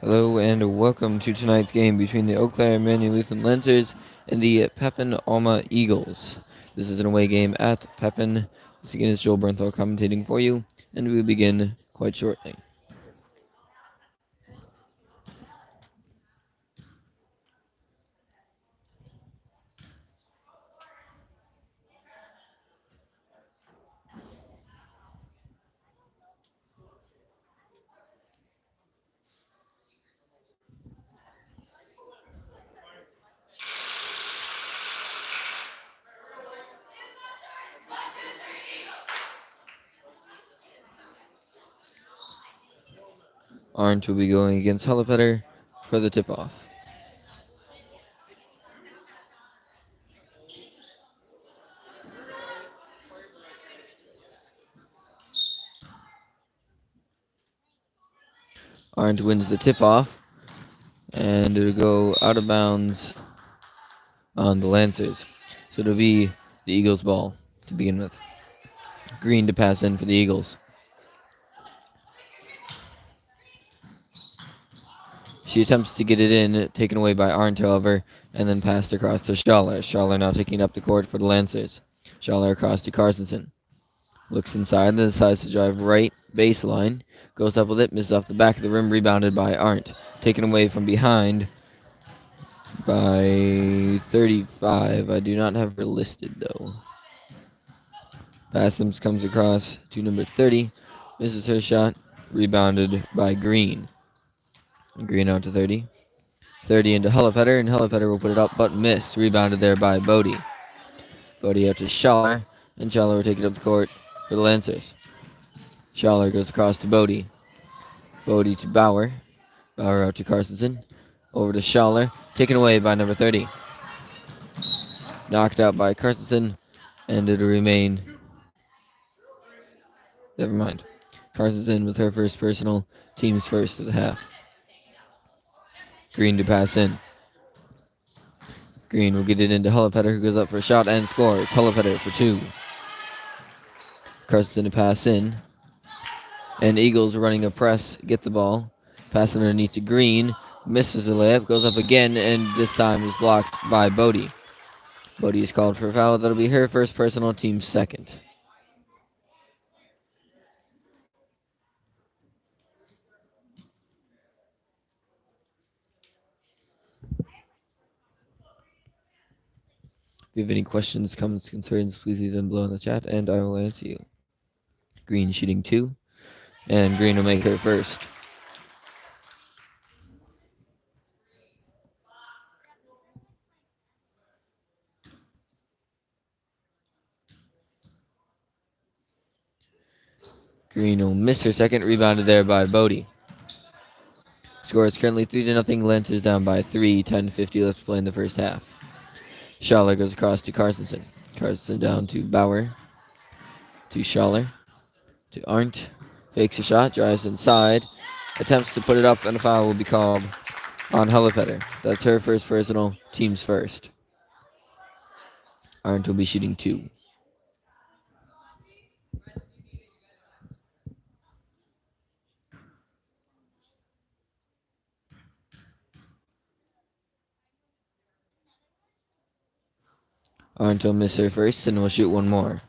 Hello and welcome to tonight's game between the Eau Claire Immanuel Lutheran Lancers and the Pepin-Alma Eagles. This is an away game at Pepin. This again is Joel Bernthal commentating for you, and we will begin quite shortly. Orange will be going against Hullepetter for the tip-off. Orange wins the tip-off, and it'll go out of bounds on the Lancers. So it'll be the Eagles' ball to begin with. Green to pass in for the Eagles. She attempts to get it in, taken away by Arndt, however, and then passed across to Schaller. Schaller now taking up the court for the Lancers. Schaller across to Carstensen. Looks inside and decides to drive right baseline. Goes up with it, misses off the back of the rim, rebounded by Arndt. Taken away from behind by 35. I do not have her listed, though. Passams comes across to number 30. Misses her shot. Rebounded by Green. Green out to 30. 30 into Hullepetter, and Hullepetter will put it up, but miss. Rebounded there by Bodie. Bodie out to Schaller, and Schaller will take it up the court for the Lancers. Schaller goes across to Bodie. Bodie to Bauer. Bauer out to Carstensen. Over to Schaller, taken away by number 30. Knocked out by Carstensen, and it'll remain... Never mind. Carstensen with her first personal, team's first of the half. Green to pass in. Green will get it into Hullepetter, who goes up for a shot and scores. Hullepetter for two. Carstensen to pass in. And Eagles running a press, get the ball. Pass underneath to Green. Misses the layup, goes up again, and this time is blocked by Bodie. Bodie is called for a foul. That'll be her first personal, team's second. If you have any questions, comments, concerns, please leave them below in the chat, and I will answer you. Green shooting two, and Green will make her first. Green will miss her second, rebounded there by Bodie. Score is currently 3-0. Lancers down by 3, 10:50 left to play in the first half. Schaller goes across to Carstensen. Carstensen down to Bauer. To Schaller. To Arndt. Fakes a shot, drives inside. Attempts to put it up, and a foul will be called on Hullepetter. That's her first personal, team's first. Arndt will be shooting two. Arndt will miss her first, and will shoot one more.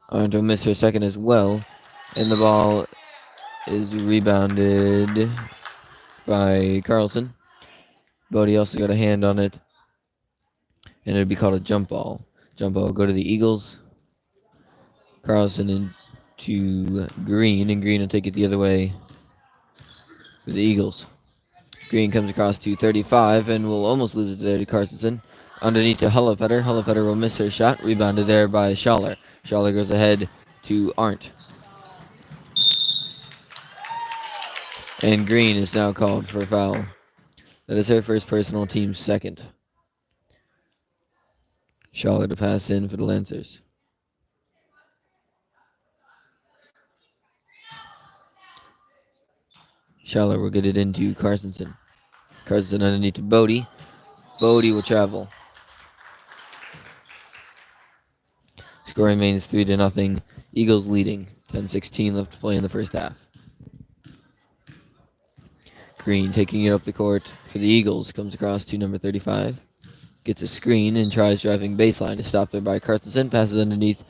Arndt will miss her second as well, and the ball is rebounded by Carlson. Bodie also got a hand on it, and it'll be called a jump ball. Jump ball will go to the Eagles. Carlson into Green, and Green will take it the other way for the Eagles. Green comes across to 35 and will almost lose it there to Carstensen. Underneath to Hullepetter. Hullepetter will miss her shot. Rebounded there by Schaller. Schaller goes ahead to Arndt. And Green is now called for a foul. That is her first personal, team's second. Schaller to pass in for the Lancers. Schaller will get it into Carstensen. Carstensen underneath to Bodie. Bodie will travel. Score remains 3-0. Eagles leading. 10-16 left to play in the first half. Green taking it up the court for the Eagles. Comes across to number 35. Gets a screen and tries driving baseline. Is stopped there by Carstensen. Passes underneath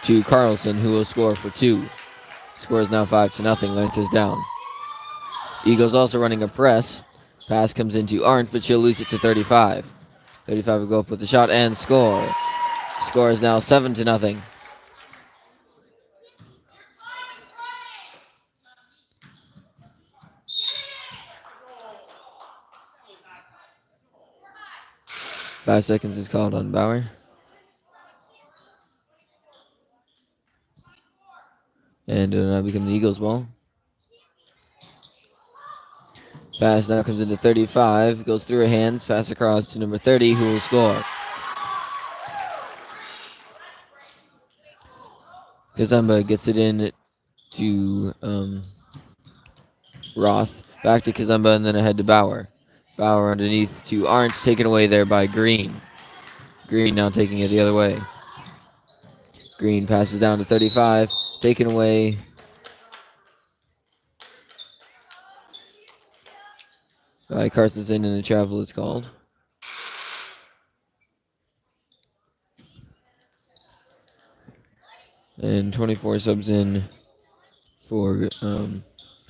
to Carlson, who will score for 2. Score is now 5-0. Lancers down. Eagles also running a press. Pass comes into Arndt, but she'll lose it to 35. 35 will go up with the shot and score. Score is now 7-0. Five seconds is called on Bauer. And it'll now become the Eagles' ball. Pass now comes into 35. Goes through her hands. Pass across to number 30, who will score. Kazemba gets it in to Roth. Back to Kazemba and then ahead to Bauer. Bauer underneath to Arndt. Taken away there by Green. Green now taking it the other way. Green passes down to 35. Taken away by Carstensen, and the travel is called. And 24 subs in for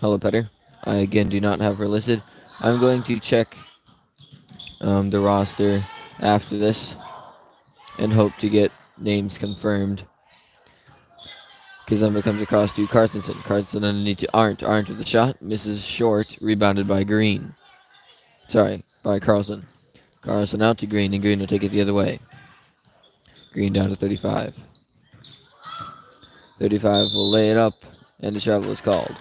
Holopetter. I again do not have her listed. I'm going to check the roster after this and hope to get names confirmed. Kazemba comes across to Carstensen. Carstensen underneath to Arndt. Arndt with the shot. Misses short. Rebounded by Green. Sorry, by Carlson. Carlson out to Green, and Green will take it the other way. Green down to 35. 35 will lay it up, and the travel is called.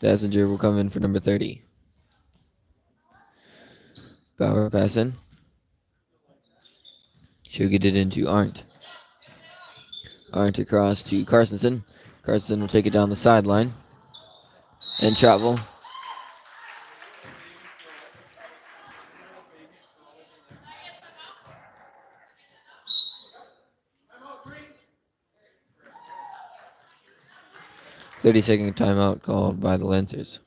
Dassinger will come in for number 30. Bauer pass in. She'll get it into Arndt. Arndt across to Carstensen. Carstensen will take it down the sideline. And travel. "30-second timeout called by the Lancers.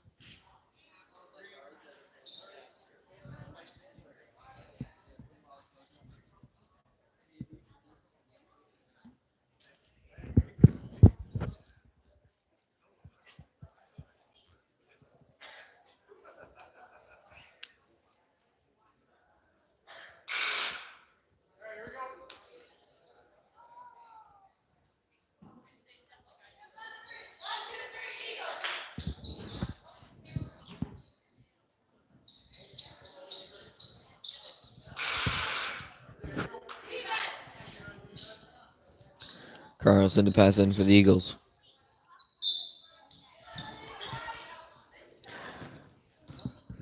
Carlson to pass in for the Eagles.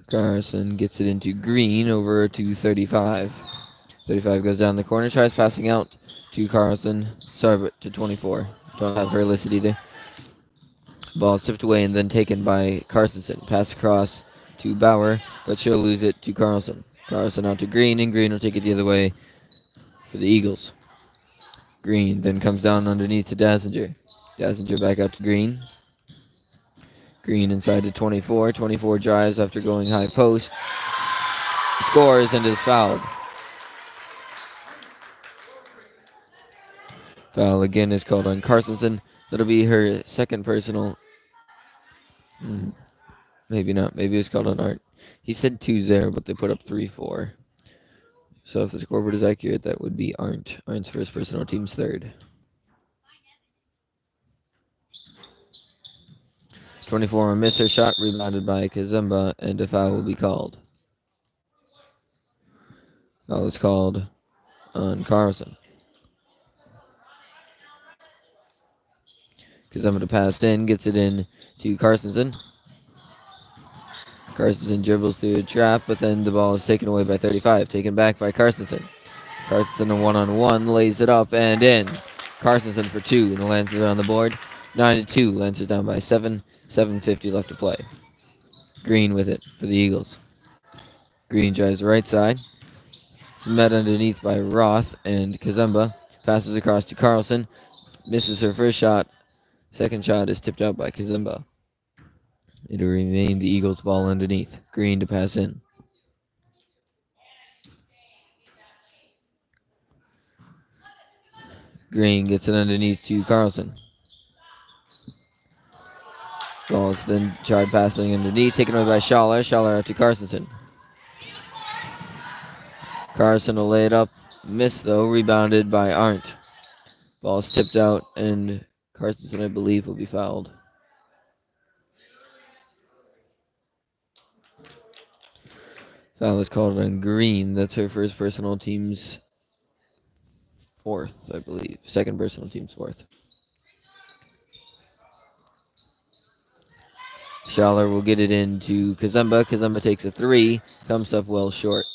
Carlson gets it into Green over to 35. 35 goes down the corner, tries passing out to Carlson. Sorry, but to 24. Don't have her listed either. Ball tipped away and then taken by Carstensen. Pass across to Bauer, but she'll lose it to Carlson. Carlson out to Green, and Green will take it the other way for the Eagles. Green then comes down underneath to Dassinger. Dassinger back out to Green. Green inside to 24. 24 drives after going high post. Scores and is fouled. Foul again is called on Carstensen. That'll be her second personal. Maybe not. Maybe it's called on Art. He said 2-0, but they put up 3-4. So if the scoreboard is accurate, that would be Arndt. Arndt's first personal, team's third. 24 will miss her shot, rebounded by Kazemba, and a foul will be called. Foul is called on Carlson. Kazemba to pass in, gets it in to Carstensen. Carstensen dribbles through a trap, but then the ball is taken away by 35. Taken back by Carstensen. Carstensen a one-on-one, lays it up and in. Carstensen for 2, and the Lancers are on the board. 9-2, Lancers down by 7. 7:50 left to play. Green with it for the Eagles. Green drives right side. It's met underneath by Roth, and Kazemba passes across to Carlson. Misses her first shot. Second shot is tipped out by Kazemba. It'll remain the Eagles' ball underneath. Green to pass in. Green gets it underneath to Carlson. Ball's then tried passing underneath, taken away by Schaller. Schaller out to Carstensen. Carson will lay it up. Missed though, rebounded by Arndt. Ball's tipped out, and Carstensen, I believe, will be fouled. Foul is called on Green. That's her first personal, team's fourth, I believe. Second personal, team's fourth. Schaller will get it into Kazemba. Kazemba takes a three, comes up well short.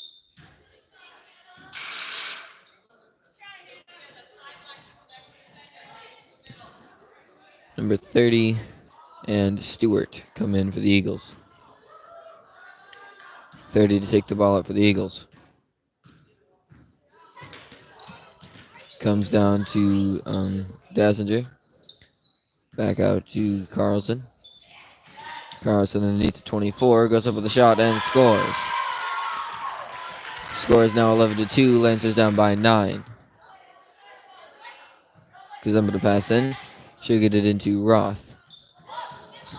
Number 30 and Stewart come in for the Eagles. 30 to take the ball up for the Eagles. Comes down to Dassinger. Back out to Carlson. Carlson underneath the 24, goes up with a shot and scores. Score is now 11-2. Lancers down by 9. Kazemba to pass in. She'll get it into Roth.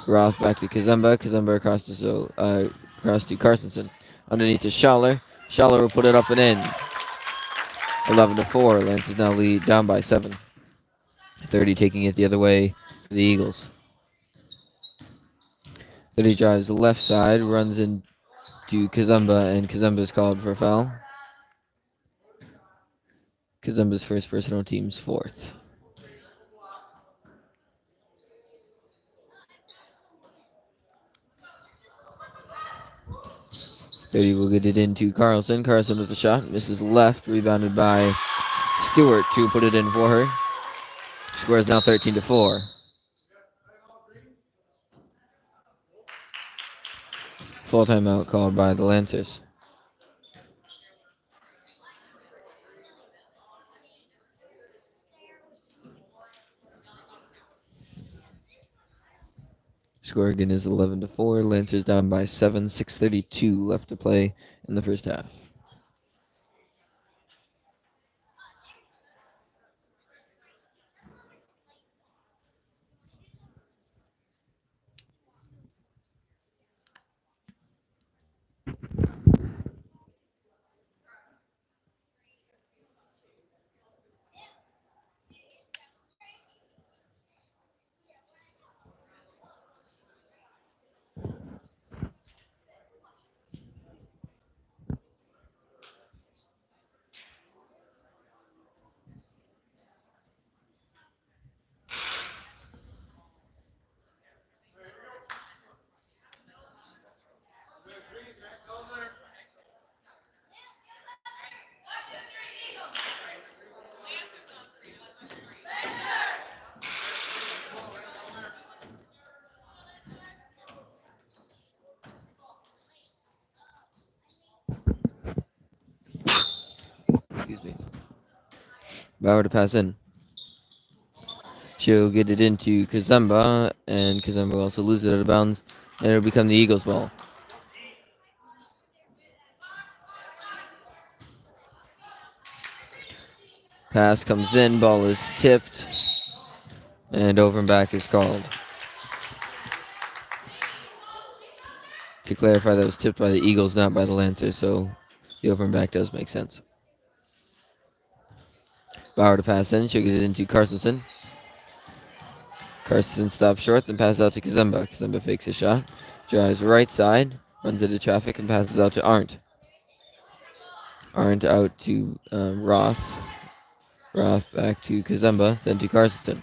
Roth back to Kazemba. Kazemba across to Carstensen. Underneath to Schaller. Schaller will put it up and in. 11-4. Lancers now lead down by 7. 30 taking it the other way for the Eagles. 30 drives the left side, runs into Kazemba, and Kazemba is called for a foul. Kazemba's first personal, team's fourth. Thirty will get it into Carlson. Carlson with the shot, misses left, rebounded by Stewart to put it in for her. Score is now 13-4. Full timeout called by the Lancers. Score again is 11-4. Lancers down by 7. 6:32 left to play in the first half. Excuse me. Bauer to pass in. She'll get it into Kazemba, and Kazemba will also lose it out of bounds, and it'll become the Eagles' ball. Pass comes in, ball is tipped, and over and back is called. To clarify, that was tipped by the Eagles, not by the Lancers, so the over and back does make sense. Bauer to pass in, she'll get it into Carstensen. Carstensen stops short, then passes out to Kazemba. Kazemba fakes a shot, drives right side, runs into traffic, and passes out to Arndt. Arndt out to Roth. Roth back to Kazemba, then to Carstensen.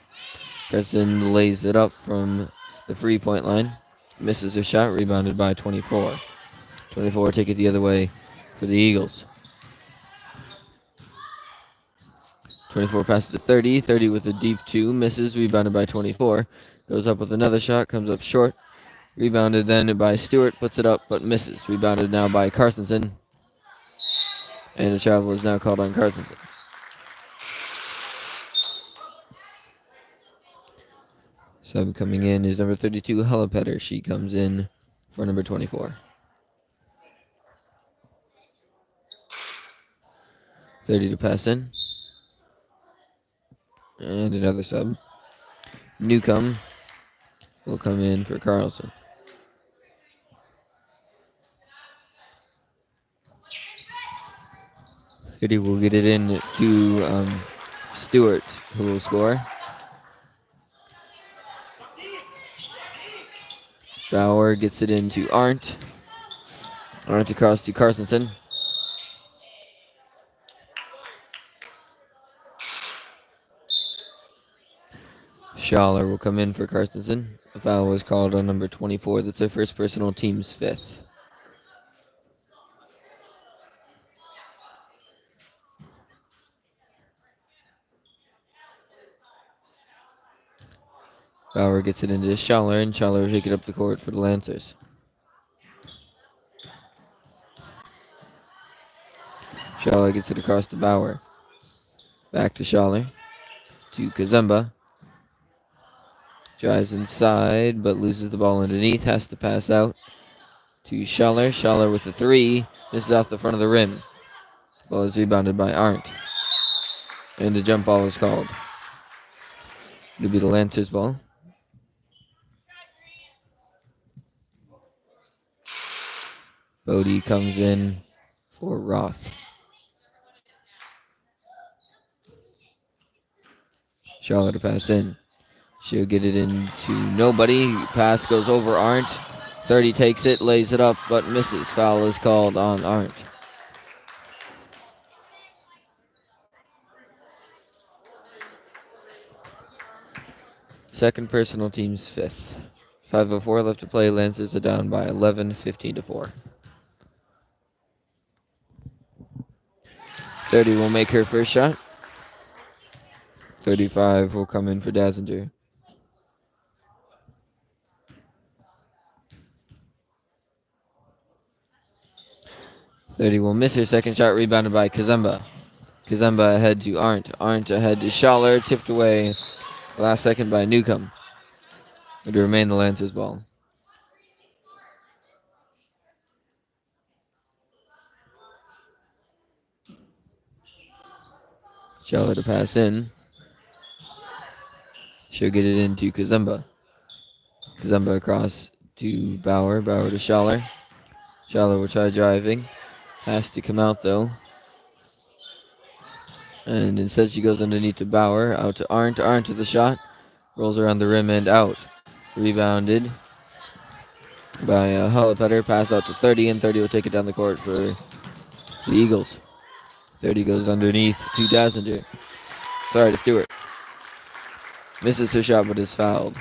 Carstensen lays it up from the 3-point line. Misses her shot, rebounded by 24. 24 take it the other way for the Eagles. 24 passes to 30. 30 with a deep 2. Misses, rebounded by 24. Goes up with another shot, comes up short. Rebounded then by Stewart, puts it up but misses. Rebounded now by Carstensen. And the travel is now called on Carstensen. Sub coming in is number 32, Helipetter. She comes in for number 24. 30 to pass in. And another sub. Newcomb will come in for Carlson. City will get it in to Stewart, who will score. Bauer gets it into Arndt. Arndt across to Carstensen. Schaller will come in for Carstensen. A foul was called on number 24. That's their first personal, team's fifth. Bauer gets it into Schaller, and Schaller will take it up the court for the Lancers. Schaller gets it across to Bauer. Back to Schaller. To Kazemba. Drives inside, but loses the ball underneath. Has to pass out to Schaller. Schaller with the three. Misses off the front of the rim. Ball is rebounded by Arndt. And the jump ball is called. It'll be the Lancers ball. Bodie comes in for Roth. Schaller to pass in. She'll get it into nobody. Pass goes over Arndt. 30 takes it, lays it up, but misses. Foul is called on Arndt. Second personal, team's fifth. 5:04 left to play. Lancers are down by 11, 15-4. 30 will make her first shot. 35 will come in for Dazinger. Thirty will miss her second shot, rebounded by Kazemba. Kazemba ahead to Arndt. Arndt ahead to Schaller, tipped away last second by Newcomb. It'll remain the Lancers ball. Schaller to pass in. She'll get it into Kazemba. Kazemba across to Bauer. Bauer to Schaller. Schaller will try driving. Has to come out though. And instead she goes underneath to Bauer. Out to Arndt. Arndt to the shot. Rolls around the rim and out. Rebounded by Helipetter. Pass out to 30, and 30 will take it down the court for the Eagles. 30 goes underneath to Dazinger. Sorry, to Stewart. Misses her shot but is fouled.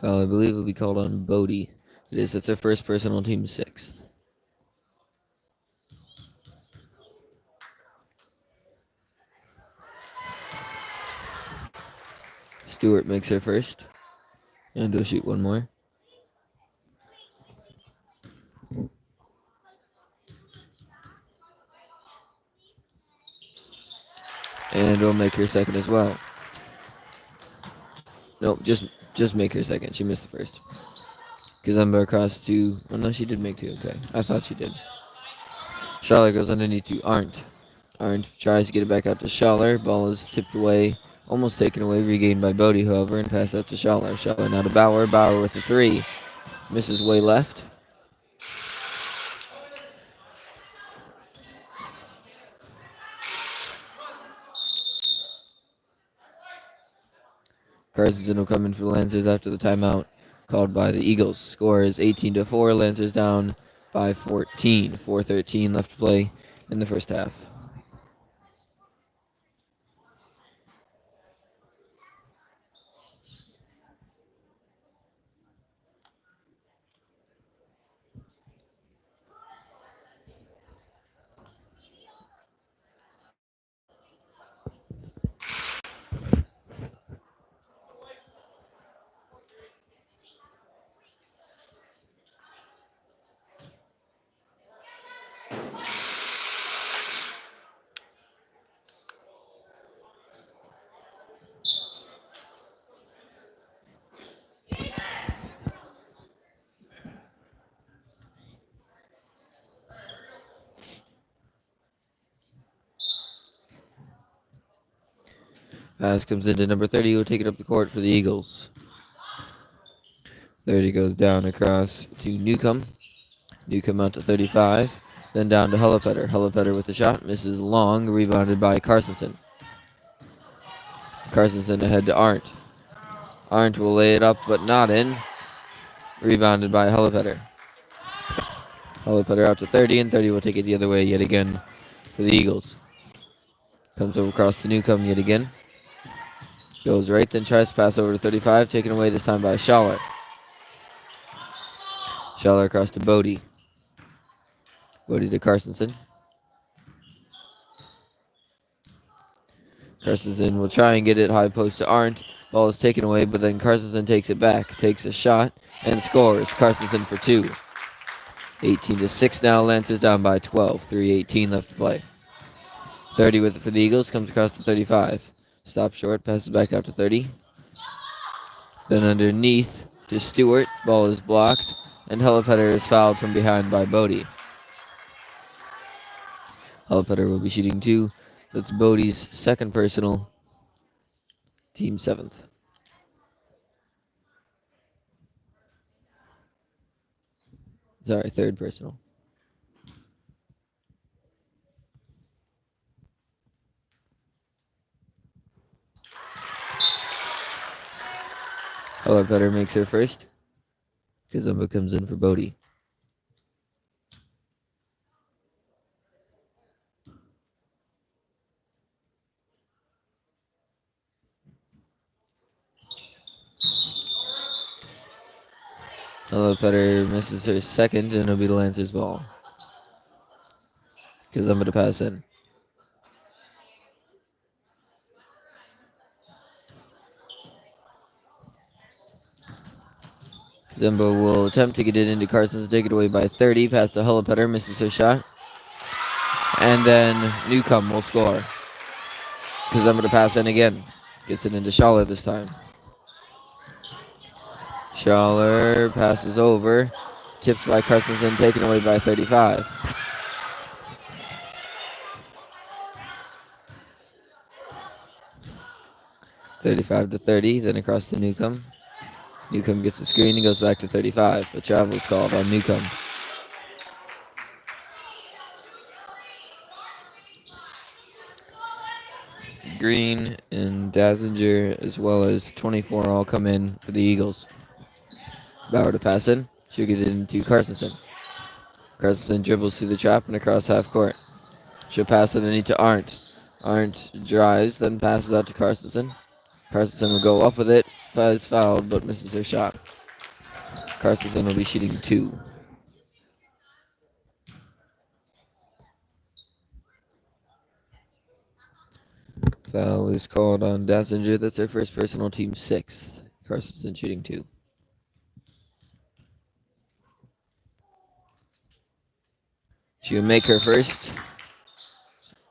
Foul, I believe, will be called on Bodie. It is. It's their first personal, team sixth. Stewart makes her first. And will shoot one more. And will make her second as well. Nope, just make her second. She missed the first. Kazemba across to... Oh, no, she did make two. Okay. I thought she did. Schaller goes underneath to Arndt. Arndt tries to get it back out to Schaller. Ball is tipped away. Almost taken away. Regained by Bodie, however, and passed out to Schaller. Schaller now to Bauer. Bauer with the three. Misses way left. Carstensen will come in for the Lancers after the timeout called by the Eagles. Score is 18-4. Lancers down by 14. 4:13 left to play in the first half. Pass comes into number 30, who will take it up the court for the Eagles. 30 goes down across to Newcomb. Newcomb out to 35. Then down to Hullepetter. Hullepetter with the shot. Misses long. Rebounded by Carstensen. Carstensen ahead to Arndt. Arndt will lay it up, but not in. Rebounded by Hullepetter. Hullepetter out to 30, and 30 will take it the other way yet again for the Eagles. Comes over across to Newcomb yet again. Goes right, then tries to pass over to 35. Taken away this time by Schaller. Schaller across to Bodie. Bodie to Carstensen. Carstensen will try and get it high post to Arndt. Ball is taken away, but then Carstensen takes it back, takes a shot, and scores. Carstensen for 2. 18-6 now. Lancers down by 12. 3:18 left to play. 30 with it for the Eagles. Comes across to 35. Stops short. Passes back out to 30. Then underneath to Stewart. Ball is blocked. And Hullepetter is fouled from behind by Bodie. Hullepetter will be shooting 2. That's Bodie's second personal. Team 7th. Sorry, third personal. Hullepetter makes her first. Kazumba comes in for Bodie. Hullepetter misses her second, and it'll be the Lancers' ball. Kazumba to pass in. Kazumba will attempt to get it into Carson's, take it away by 30. Pass to Hullepetter, misses her shot. And then Newcomb will score. Kazumba to pass in again. Gets it into Schaller this time. Schaller passes over. Tipped by Carstensen, taken away by 35. (35-30), then across to Newcomb. Newcomb gets the screen and goes back to 35. A travel is called on Newcomb. Green and Dazinger, as well as 24, all come in for the Eagles. Bauer to pass in. She'll get it into Carstensen. Carstensen dribbles through the trap and across half court. She'll pass it into Arndt. Arndt drives, then passes out to Carstensen. Carstensen will go up with it. Is fouled, but misses her shot. Carstensen will be shooting 2. Foul is called on Dazinger. That's her first personal, team 6th. Carstensen shooting 2. She will make her first,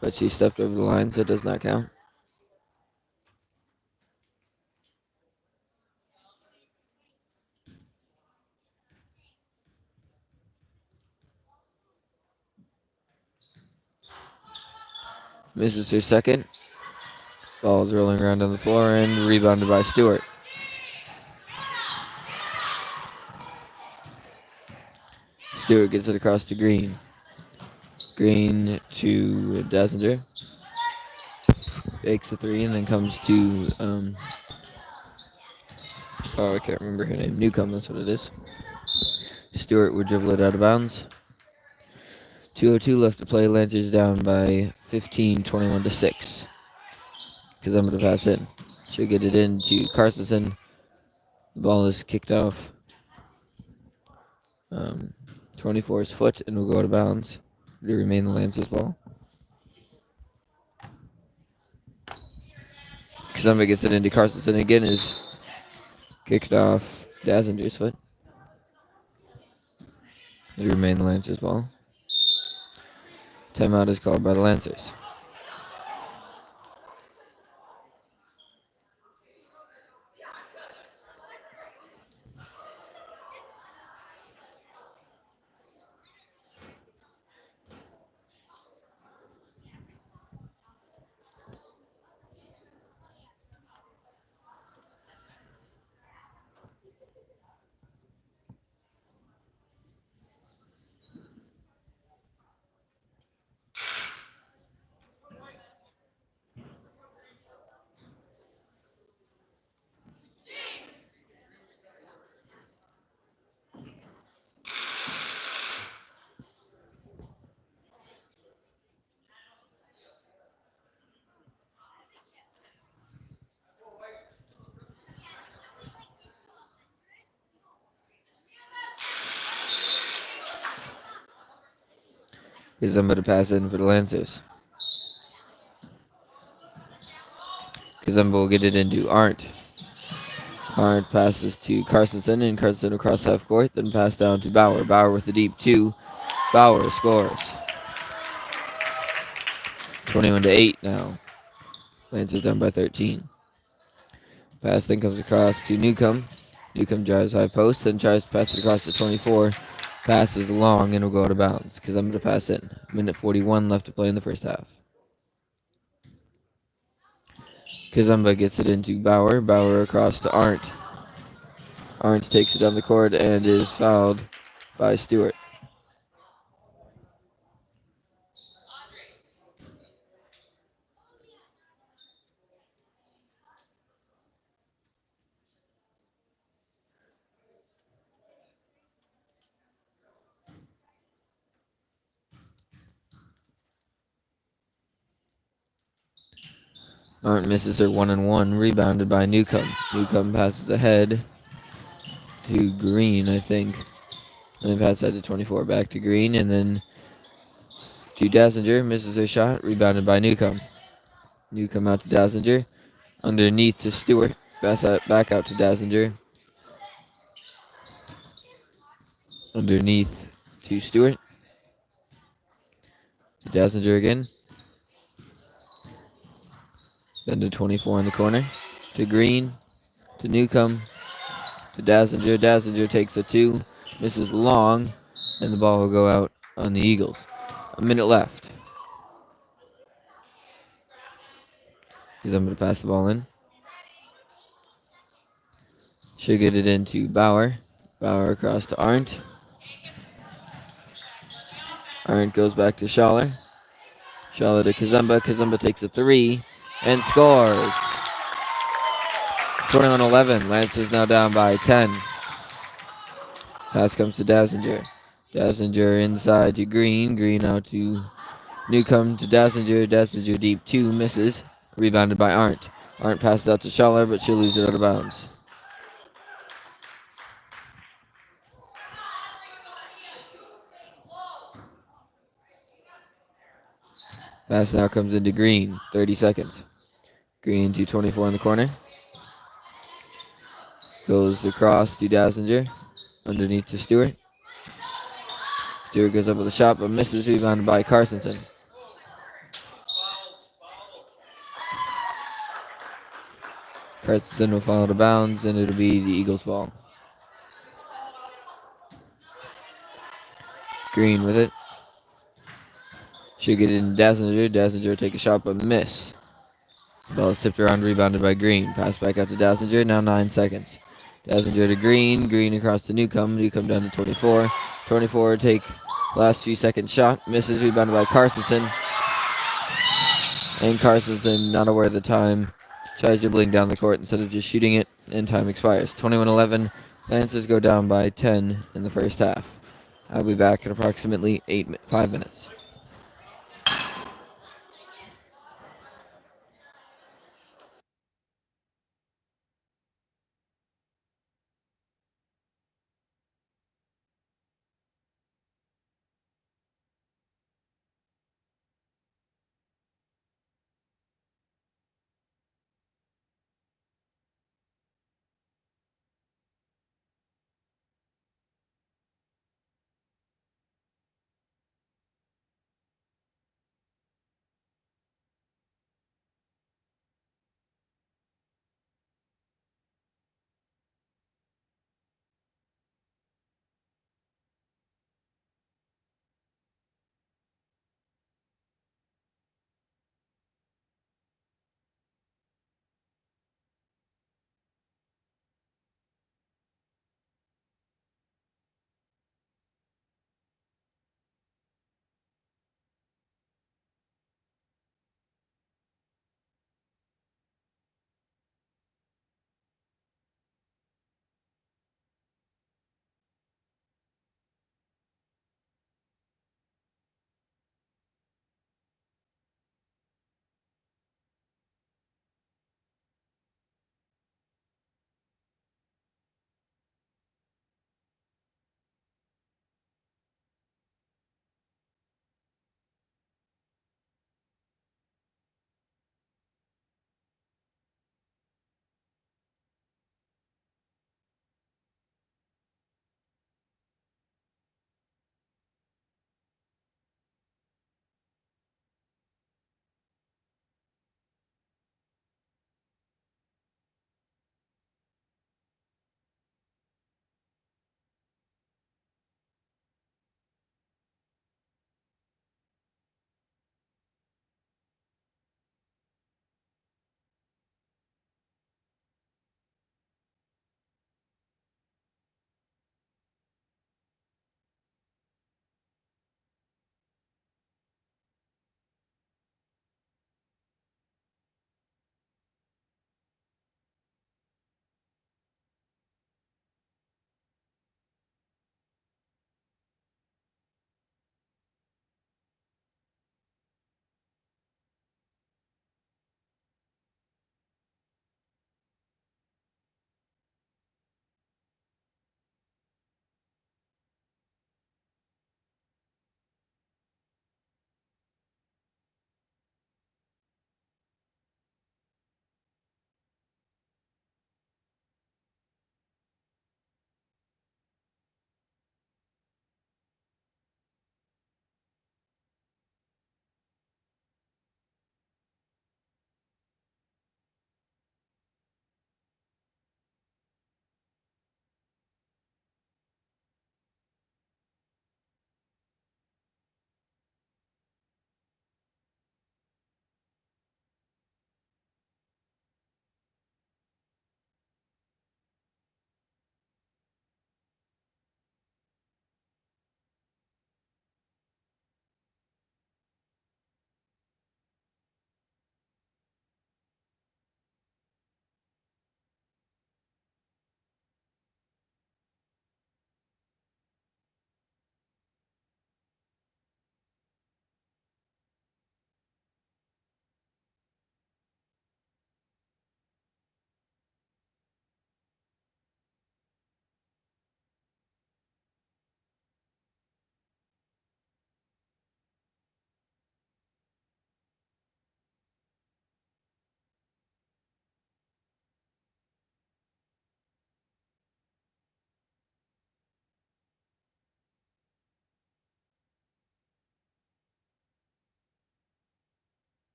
but she stepped over the line, so it does not count. Misses her second. Ball's rolling around on the floor and rebounded by Stewart. Stewart gets it across to Green. Green to Dazinger. Makes a 3 and then comes to, I can't remember her name. Newcomb, that's what it is. Stewart would dribble it out of bounds. 2:02 left to play. Lancers down by 15, 21-6. Because I'm going to pass in. She'll get it into Carstensen. The ball is kicked off 24's foot and will go out of bounds to remain the Lancers' ball. Kazumba gets it into Carstensen again, is kicked off Dazinger's foot. It'll remain the Lancers' ball. Timeout is called by the Lancers. Kazumba to pass in for the Lancers. Kazumba will get it into Arndt. Arndt passes to Carstensen, and Carstensen across half court, then pass down to Bauer. Bauer with the deep 2. Bauer scores. 21-8 now. Lancers down by 13. Pass then comes across to Newcomb. Newcomb drives high post, then tries to pass it across to 24. Passes long and will go out of bounds because I'm going to pass in. Minute 41 left to play in the first half. Kazumba gets it into Bauer. Bauer across to Arndt. Arndt takes it down the court and is fouled by Stewart. Arndt misses her 1-on-1, rebounded by Newcomb. Newcomb passes ahead to Green, I think. And then passes out to 24, back to Green, and then to Dassinger, misses her shot, rebounded by Newcomb. Newcomb out to Dassinger, underneath to Stewart, back out to Dassinger. Underneath to Stewart. To Dassinger again. Then to 24 in the corner. To Green. To Newcomb. To Dassinger. Dassinger takes a 2. Misses long. And the ball will go out on the Eagles. A minute left. He's going to pass the ball in. Should get it into Bauer. Bauer across to Arndt. Arndt goes back to Schaller. Schaller to Kazumba. Kazumba takes a 3 and scores. 21-11. Lance is now down by 10. Pass comes to Dassinger. Dassinger inside to Green. Green out to Newcomb to Dassinger. Dassinger deep 2 misses. Rebounded by Arndt. Arndt passes out to Schaller, but she'll lose it out of bounds. Pass now comes into Green. 30 seconds. Green to 24 in the corner. Goes across to Dassinger. Underneath to Stewart. Stewart goes up with a shot, but misses. Rebounded by Carstensen. Carstensen will fall out of bounds, and it'll be the Eagles' ball. Green with it. Should get it in Dassinger. Dassinger take a shot, but miss. Ball is tipped around, rebounded by Green. Pass back out to Dassinger, now 9 seconds. Dassinger to Green. Green across to Newcomb. Newcomb down to 24. 24 take last few seconds shot. Misses, rebounded by Carstensen. And Carstensen, not aware of the time, tries dribbling down the court instead of just shooting it, and time expires. 21-11. Lancers go down by 10 in the first half. I'll be back in approximately 5 minutes.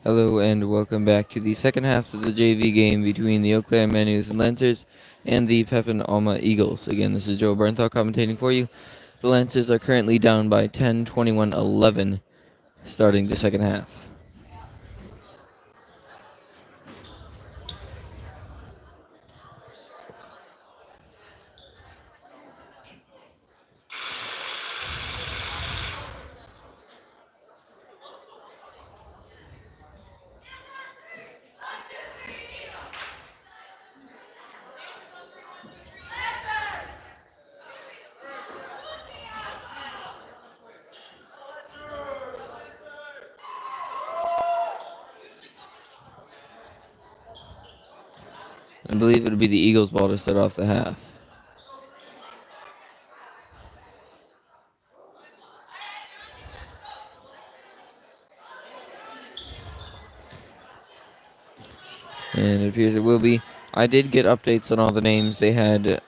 Hello and welcome back to the second half of the JV game between the Eau Claire Men Youth and Lancers and the Pepin-Alma Eagles. Again, this is Joe Bernthal commentating for you. The Lancers are currently down by 10, 21, 11, starting the second half. I believe it'll be the Eagles' ball to start off the half. And it appears it will be. I did get updates on all the names. They had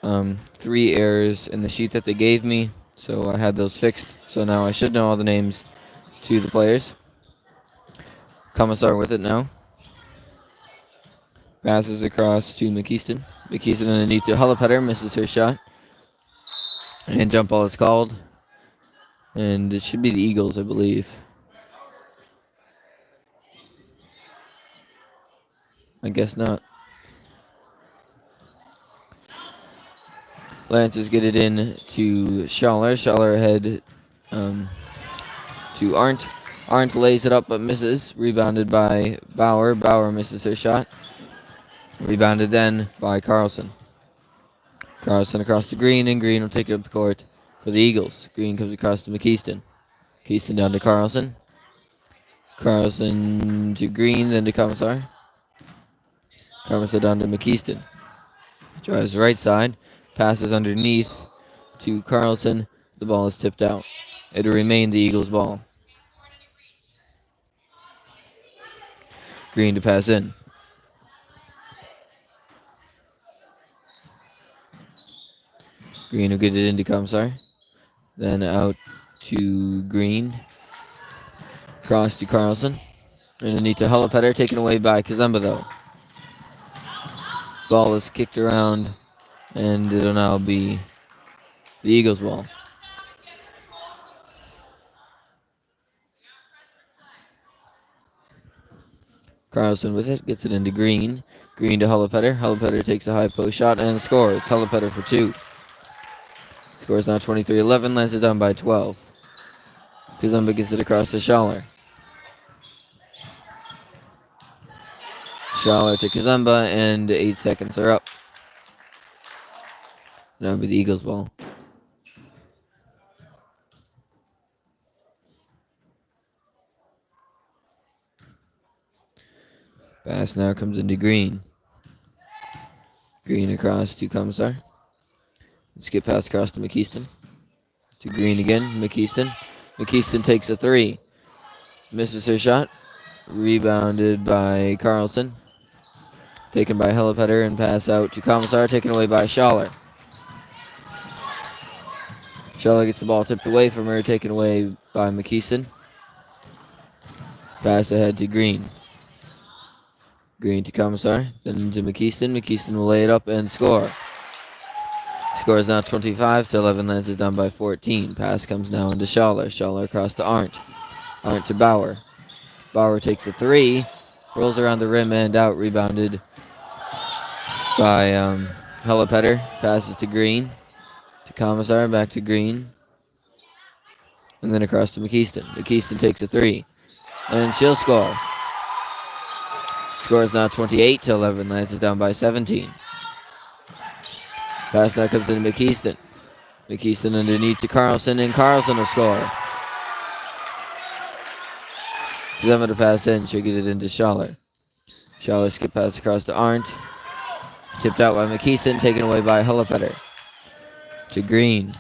3 errors in the sheet that they gave me, so I had those fixed. So now I should know all the names to the players. Commissar with it now. Passes across to McKeeston. McKeeston underneath to Hullepetter, misses her shot. And jump ball is called. And it should be the Eagles, I believe. I guess not. Lancers get it in to Schaller. Schaller ahead to Arndt. Arndt lays it up but misses. Rebounded by Bauer. Bauer misses her shot. Rebounded then by Carlson. Carlson across to Green, and Green will take it up the court for the Eagles. Green comes across to McKeeston. McKeeston down to Carlson. Carlson to Green, then to Commissar. Commissar down to McKeeston. Drives right side. Passes underneath to Carlson. The ball is tipped out. It'll remain the Eagles' ball. Green to pass in. Green will get it into Commissar. Then out to Green. Cross to Carlson. Underneath to Hullepetter, taken away by Kazemba though. Ball is kicked around, and it'll now be the Eagles' ball. Carlson with it, gets it into Green. Green to Hullepetter. Hullepetter takes a high post shot and scores. Hullepetter for 2. Scores now 23-11, Lancers down by 12. Kazemba gets it across to Schaller. Schaller to Kazemba, and 8 seconds are up. Now it'll be the Eagles' ball. Pass now comes into Green. Green across to Commissar. Skip pass across to McKeeston. To Green again. McKeeston. McKeeston takes a 3. Misses her shot. Rebounded by Carlson. Taken by Hullepetter and pass out to Commissar. Taken away by Schaller. Schaller gets the ball tipped away from her. Taken away by McKeeston. Pass ahead to Green. Green to Commissar. Then to McKeeston. McKeeston will lay it up and score. Score is now 25-11. Lancers down by 14. Pass comes now into Schaller. Schaller across to Arndt. Arndt to Bauer. Bauer takes a 3. Rolls around the rim and out. Rebounded by Hullepetter. Passes to Green. To Commissar. Back to Green. And then across to McKeeston. McKeeston takes a 3. And she'll score. Score is now 28-11. Lancers down by 17. Pass now comes into McKeeston. McKeeston underneath to Carlson, and Carlson will score. Kazemba to pass in. She'll get it into Schaller. Schaller skip pass across to Arndt. Tipped out by McKeeston, taken away by Hullepetter. To Green.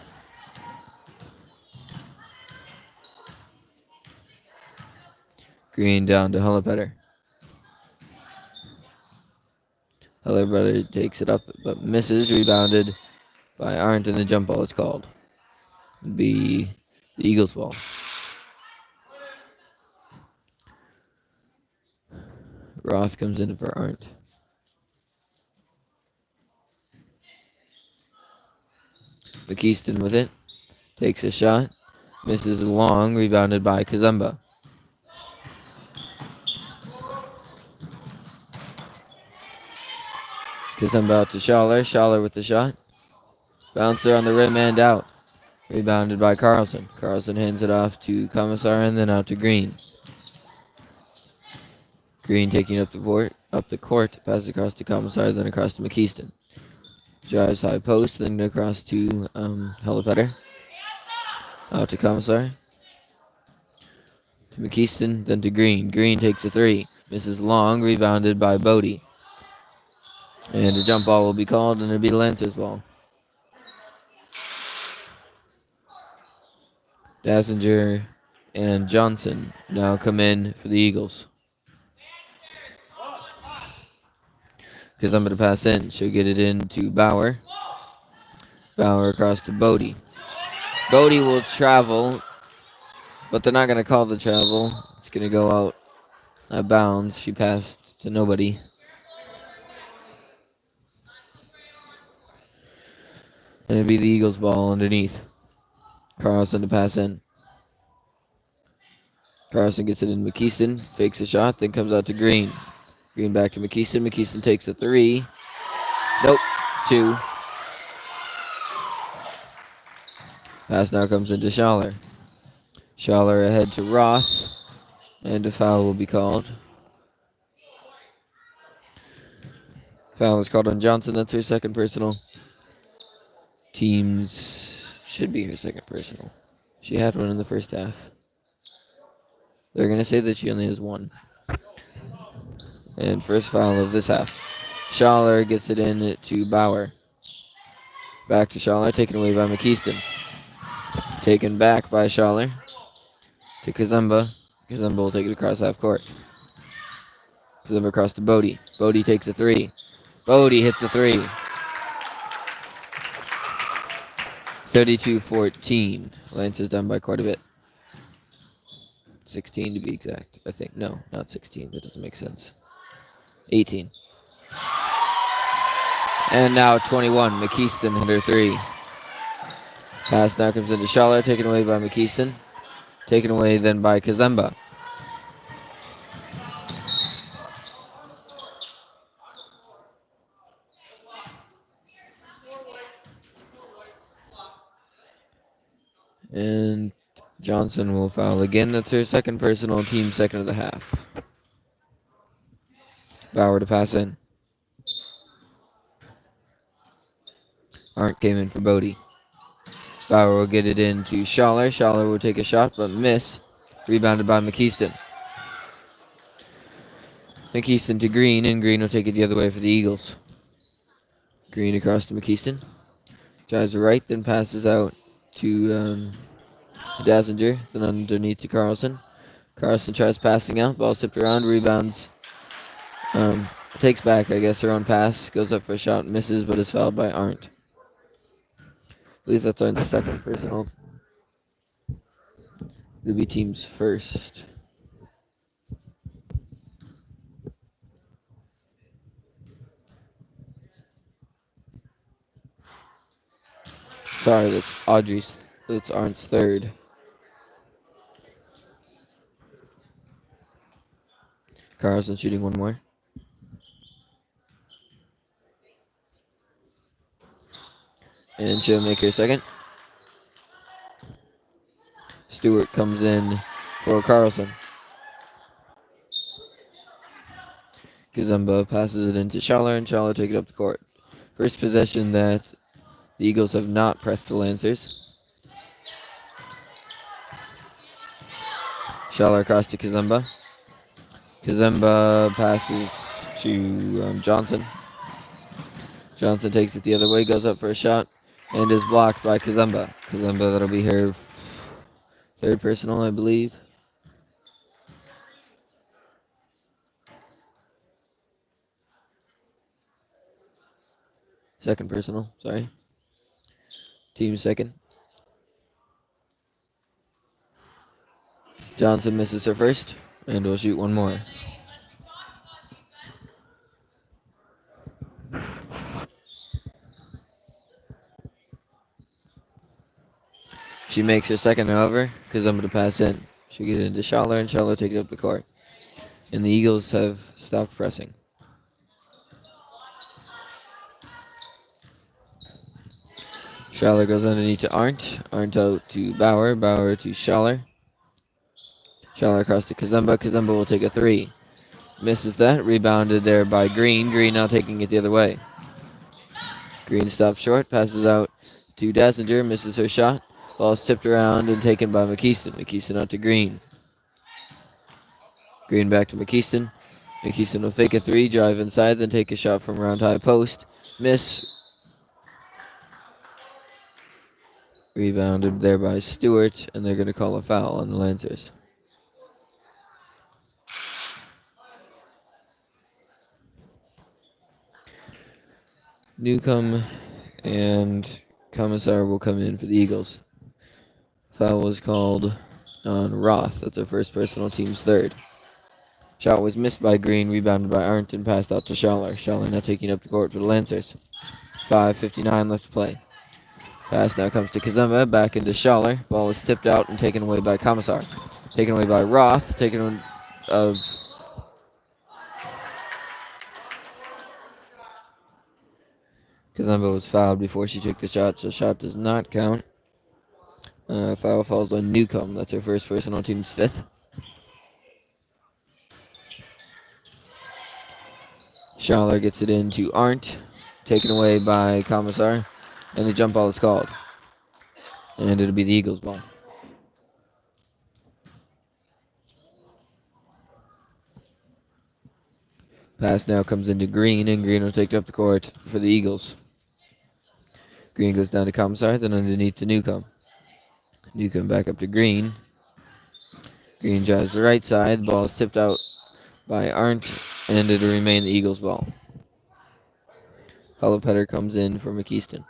Green down to Hullepetter. Hullepetter takes it up but misses. Rebounded by Arndt, and the jump ball is called. It'll be the Eagles' ball. Roth comes in for Arndt. McKeeston with it. Takes a shot. Misses long. Rebounded by Kazemba. Kazemba out to Schaller. Schaller with the shot. Bouncer on the rim and out. Rebounded by Carlson. Carlson hands it off to Commissar and then out to Green. Green taking up the court, passes across to Commissar, then across to McKeeston. Drives high post, then across to Hellepetter. Out to Commissar. To McKeeston, then to Green. Green takes a three. Misses long, rebounded by Bodie. And a jump ball will be called, and it'll be the Lancers ball. Dassinger and Johnson now come in for the Eagles. Because I'm going to pass in. She'll get it in to Bauer. Bauer across to Bodie. Bodie will travel, but they're not going to call the travel. It's going to go out of bounds. She passed to nobody. And it'll be the Eagles ball underneath. Carlson to pass in. Carlson gets it in McKeeston. Fakes a shot, then comes out to Green. Green back to McKeeston. McKeeston takes a three. Nope. Two. Pass now comes into Schaller. Schaller ahead to Roth. And a foul will be called. Foul is called on Johnson. That's her second personal. Teams should be her second personal. She had one in the first half. They're going to say that she only has one. And first foul of this half. Schaller gets it in to Bauer. Back to Schaller, taken away by McKeeston. Taken back by Schaller. To Kazemba. Kazemba will take it across half court. Kazemba across to Bodie. Bodie takes a three. Bodie hits a three. 32-14. Lance is down by quite a bit. 16 to be exact, I think. No, not 16. That doesn't make sense. 18. And now 21. McKeeston hit her three. Pass now comes into Schaller, taken away by McKeeston. Taken away then by Kazemba. And Johnson will foul again. That's her second personal, team second of the half. Bauer to pass in. Arndt came in for Bodie. Bauer will get it in to Schaller. Schaller will take a shot, but miss. Rebounded by McKeeston. McKeeston to Green, and Green will take it the other way for the Eagles. Green across to McKeeston. Drives right, then passes out to Dassinger, then underneath to Carlson. Carlson tries passing out, ball tipped around, rebounds. Takes back, I guess, her own pass, goes up for a shot, misses, but is fouled by Arndt. I believe that's Arndt's second personal. It'll be team's first. Sorry, that's Arndt's third. Carlson shooting one more. And she'll make her second. Stewart comes in for Carlson. Kazemba passes it into Schaller, and Schaller take it up the court. First possession that the Eagles have not pressed the Lancers. Schaller across to Kazemba. Kazemba passes to Johnson. Johnson takes it the other way, goes up for a shot, and is blocked by Kazemba. Kazemba, that'll be her third personal, I believe. Second personal, sorry. Team second. Johnson misses her first, and will shoot one more. She makes her second, however, because I'm going to pass in. She'll get it into Schaller, and Schaller take it up the court. And the Eagles have stopped pressing. Schaller goes underneath to Arndt. Arndt out to Bauer. Bauer to Schaller. Schaller across to Kazemba. Kazemba will take a three. Misses that. Rebounded there by Green. Green now taking it the other way. Green stops short. Passes out to Dassinger. Misses her shot. Ball is tipped around and taken by McKeeston. McKeeston out to Green. Green back to McKeeston. McKeeston will fake a three. Drive inside. Then take a shot from around high post. Miss. Rebounded there by Stewart. And they're going to call a foul on the Lancers. Newcomb and Commissar will come in for the Eagles. Foul was called on Roth. That's their first personal, team's third. Shot was missed by Green, rebounded by Arndt, and passed out to Schaller. Schaller now taking up the court for the Lancers. 5:59 left to play. Pass now comes to Kazemba, back into Schaller. Ball is tipped out and taken away by Commissar. Taken away by Roth. Taken away of Kazemba was fouled before she took the shot, so shot does not count. Foul falls on Newcomb. That's her first personal, team's fifth. Schaller gets it into Arndt. Taken away by Commissar. And the jump ball is called. And it'll be the Eagles' ball. Pass now comes into Green, and Green will take up the court for the Eagles. Green goes down to Commissar, then underneath to Newcomb. Newcomb back up to Green. Green drives the right side. Ball is tipped out by Arndt, and it'll remain the Eagles' ball. Hullepetter comes in for McKeeston.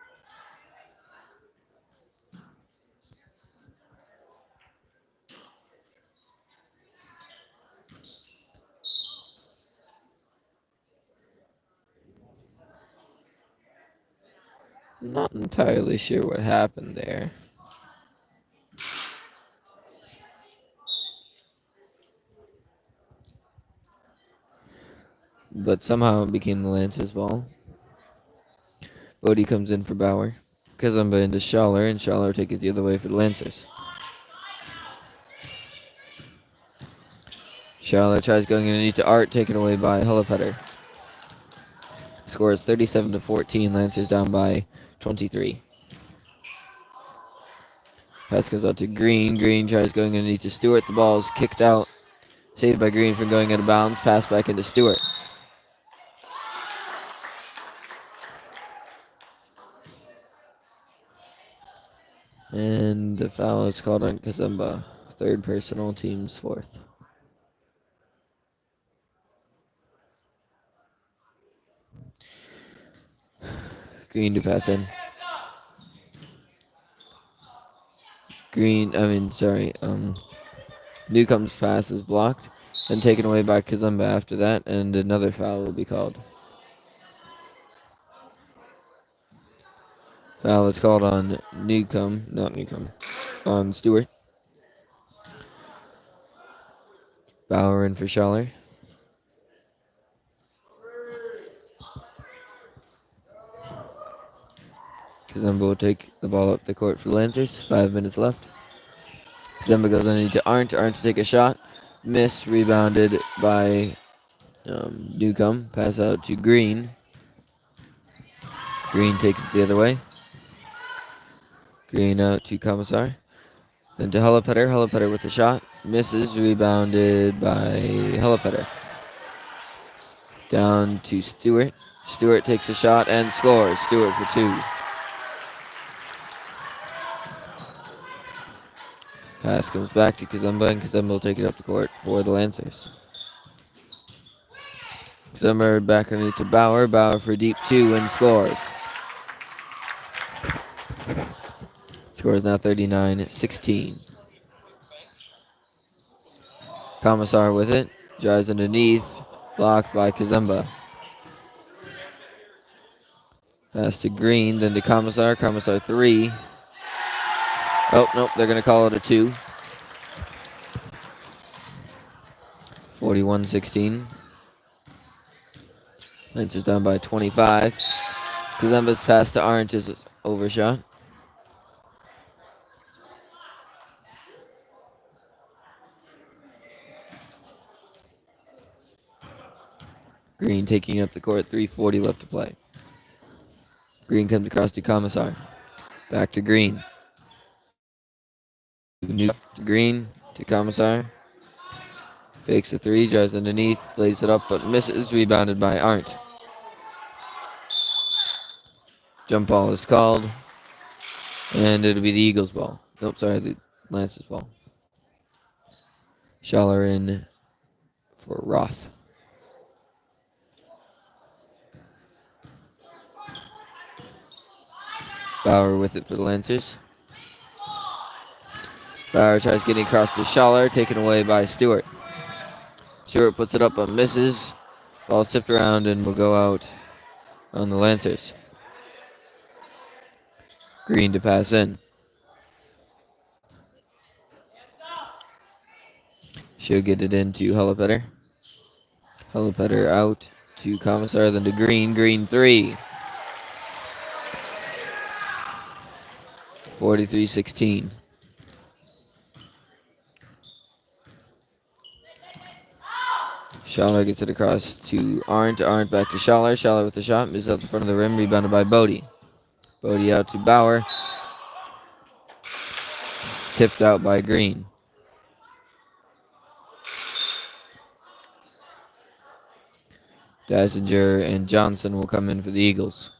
Not entirely sure what happened there. But somehow it became the Lance's ball. Bodie comes in for Bauer. Kazemba into Schaller, and Schaller take it the other way for the Lancers. Schaller tries going underneath to Art, taken away by Hullepetter. Score is 37-14. Lancers down by 23. Pass comes out to Green. Green tries going underneath to Stewart. The ball is kicked out. Saved by Green from going out of bounds. Pass back into Stewart. And the foul is called on Kazemba. Third personal, team's fourth. Green to pass in. Newcomb's pass is blocked and taken away by Kazemba after that, and another foul will be called. Foul is called on on Stewart. Bauer in for Schaller. Kazemba will take the ball up the court for the Lancers. 5 minutes left. Kazemba goes underneath to Arndt. Arndt to take a shot. Miss, rebounded by Newcomb. Pass out to Green. Green takes it the other way. Green out to Commissar. Then to Hullepetter. Hullepetter with the shot. Misses, rebounded by Hullepetter. Down to Stewart. Stewart takes a shot and scores. Stewart for two. Pass comes back to Kazemba, and Kazemba will take it up the court for the Lancers. Kazemba back underneath to Bauer. Bauer for deep two and scores. Score is now 39-16. Commissar with it. Drives underneath. Blocked by Kazemba. Pass to Green, then to Commissar. Commissar three. Oh, nope, they're going to call it a 2. 41-16. Lancers down by 25. Kazemba's pass to Arndt is overshot. Green taking up the court, 3:40 left to play. Green comes across to Commissar. Back to Green. To Green, to Commissar. Fakes a 3, drives underneath, lays it up, but misses. Rebounded by Arndt. Jump ball is called. And it'll be the Eagles' ball. Nope, sorry, the Lancers' ball. Schaller in for Roth. Bauer with it for the Lancers. Bauer tries getting across to Schaller, taken away by Stewart. Stewart puts it up but misses. Ball tipped around and will go out on the Lancers. Green to pass in. She'll get it into Hellepetter. Hellepetter out to Commissar, then to Green. Green 3. 43-16. Schaller gets it across to Arndt. Arndt back to Schaller. Schaller with the shot. Misses out the front of the rim. Rebounded by Bodie. Bodie out to Bauer. Tipped out by Green. Dassinger and Johnson will come in for the Eagles.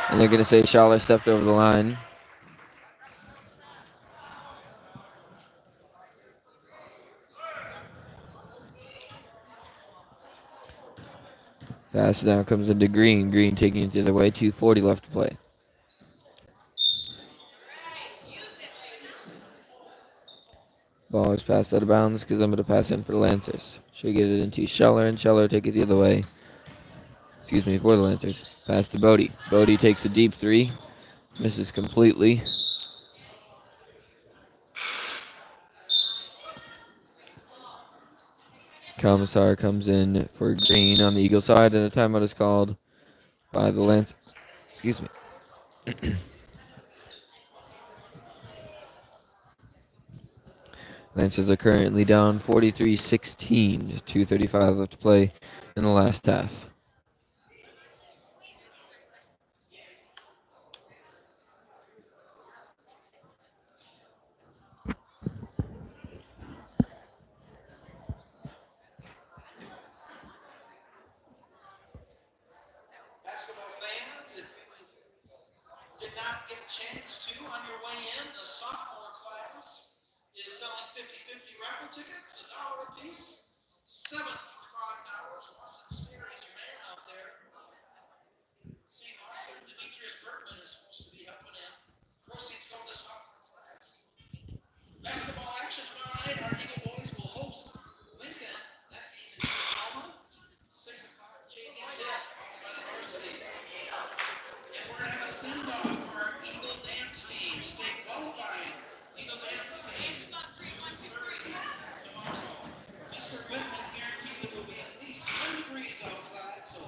And they're going to say Schaller stepped over the line. Pass now comes into Green. Green taking it the other way. 2:40 left to play. Ball is passed out of bounds because I'm going to pass in for the Lancers. She'll get it into Schaller, and Schaller take it the other way. Excuse me, for the Lancers. Pass to Bodie. Bodie takes a deep 3. Misses completely. Commissar comes in for Green on the Eagle side, and a timeout is called by the Lancers. Excuse me. Lancers are currently down 43-16. 2:35 left to play in the last half. Basketball fans, if you did not get the chance to on your way in, the sophomore class is selling 50-50 raffle tickets, $1 a piece, 7 for $5. Lawson Stair is your man out there. St. Austin, Demetrius Bergman is supposed to be helping in. Proceeds go to the sophomore class. Basketball action tomorrow night. Our Eagle boys will host Lincoln. That game is Pepin-Alma. 6 o'clock JV tip, followed by the varsity. And we're going to have a send-off for our Eagle dance team. Stay qualified. Eagle dance team. 2:30 tomorrow. Mr. Whitman is guaranteed it will be at least 10 degrees outside, so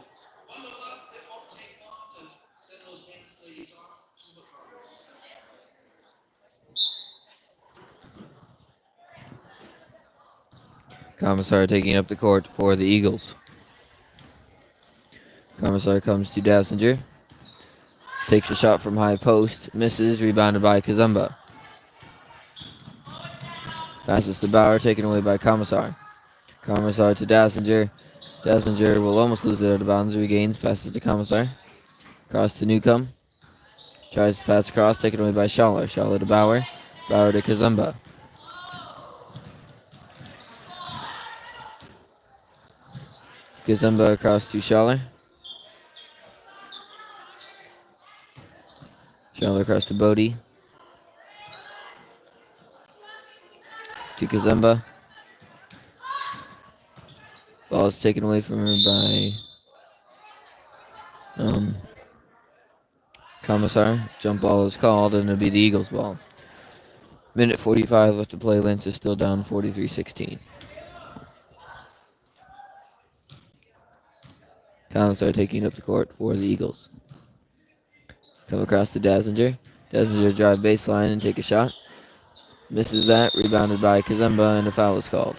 bundle up. It won't take long to send those dance ladies off to the cars. Commissar taking up the court for the Eagles. Commissar comes to Dassinger. Takes a shot from high post. Misses. Rebounded by Kazemba. Passes to Bauer. Taken away by Commissar. Commissar to Dassinger. Dassinger will almost lose it out of bounds. Regains. Passes to Commissar. Cross to Newcomb. Tries to pass across. Taken away by Schaller. Schaller to Bauer. Bauer to Kazemba. Kazemba across to Schaller. Schaller across to Bodie. To Kazemba. Ball Ball is taken away from her by Commissar. Jump ball is called, and it'll be the Eagles' ball. Minute 45 left to play. Lance is still down 43-16. Commissar taking up the court for the Eagles. Come across to Dazinger. Dazinger drive baseline and take a shot. Misses that. Rebounded by Kazemba, and a foul is called.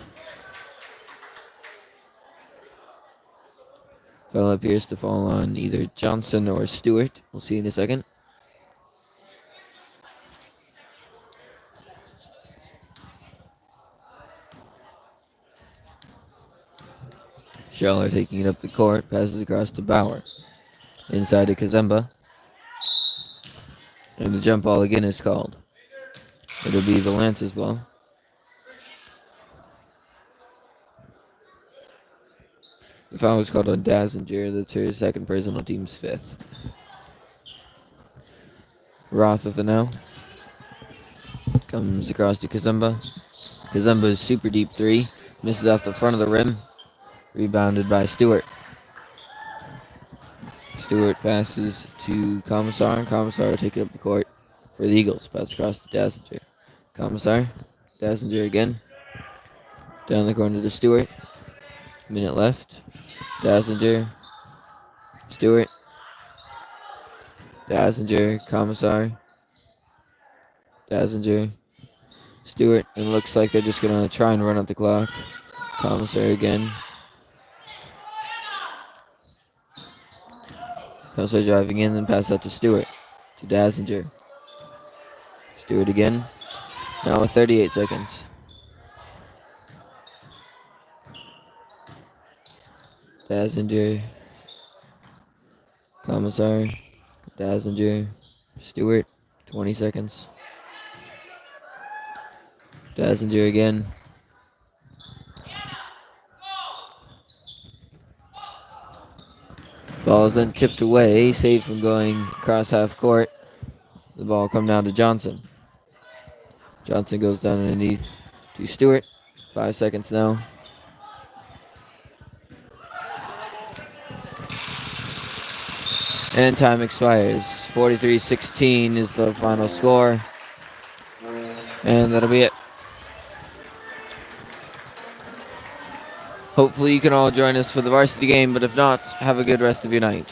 Foul appears to fall on either Johnson or Stewart. We'll see in a second. Scheller taking it up the court. Passes across to Bauer. Inside to Kazemba. And the jump ball again is called. It'll be the Lance's ball. The foul was called on Dazinger. That's her second personal, team's fifth. Roth with the now. Comes across to Kazemba. Kazemba's super deep three. Misses off the front of the rim. Rebounded by Stewart. Stewart passes to Commissar, and Commissar taking up the court for the Eagles. Pass across to Dazinger. Commissar. Dazinger again. Down the corner to Stewart. Minute left. Dazinger. Stewart. Dazinger. Commissar. Dazinger. Stewart. And it looks like they're just going to try and run out the clock. Commissar again. Commissar driving in, then pass out to Stewart. To Dazinger. Stewart again. Now with 38 seconds. Dazinger. Commissar. Dazinger. Stewart. 20 seconds. Dazinger again. Ball is then tipped away, saved from going across half court. The ball come down to Johnson. Johnson goes down underneath to Stewart. 5 seconds now. And time expires. 43-16 is the final score. And that'll be it. Hopefully you can all join us for the varsity game, but if not, have a good rest of your night.